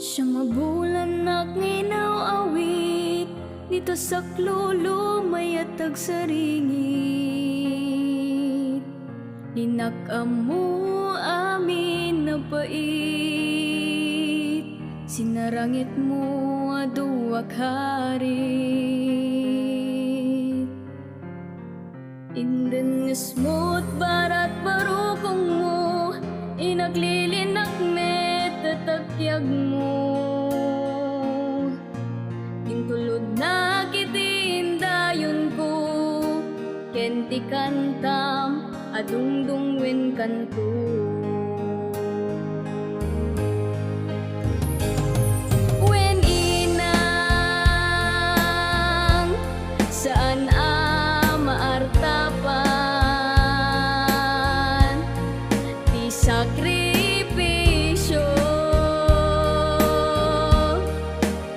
Siya mabulan nagnginaw awit, dito sa klulo mayatag sa ringit. Dinakamu amin na pait, sinarangit mo aduwak harit. Inden smooth barat barukong mo, inaglilinak met tatakyag mo. Intulod na kitindayon ko, kenti kantam adungdungwen kanto. Wen inang saan maartapan di sakripisyo,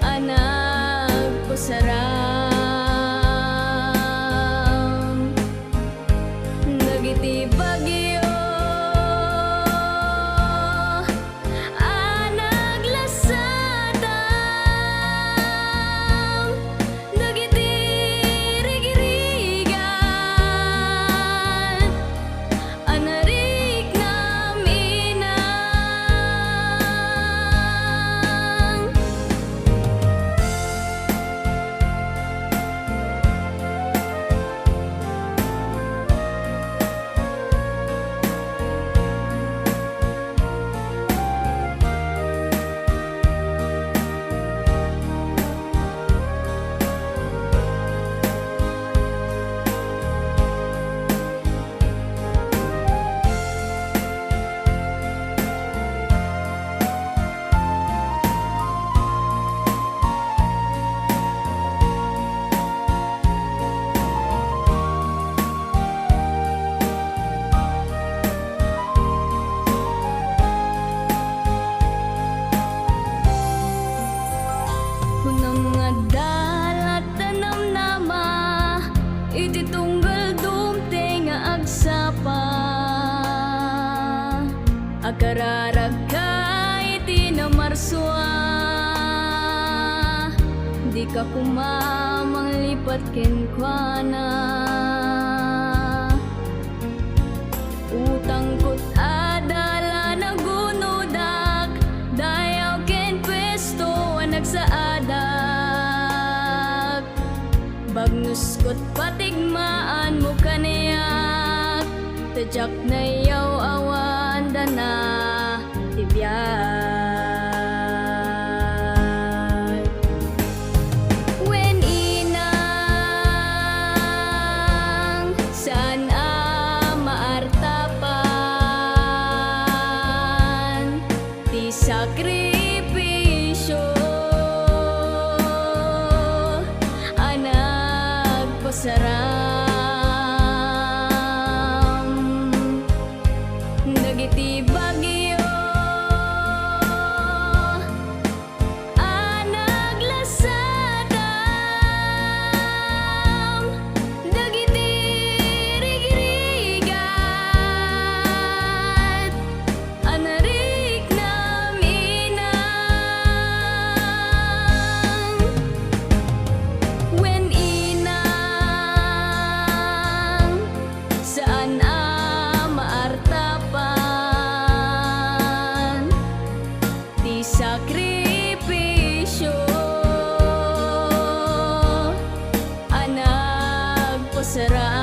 anak ko saram nagiti bagyo. Iti tunggal dumte nga agsapa, akararag ka iti namarswa, di ka kumamang lipat kenkwana. Utang ko't adala nagunodak, dayaw ken pwesto nagsaadak. Bagnus ko't patigmaan mo kaniyak, tadyak na yaw awan dana tibiyay. Wen inang saan maartapan ti sakripisyo, saram dagiti bagyo. Anaglasadam dagiti rigirigat, anarik naminang. Wen saan maartapan di sakripisyo, anak ko saram.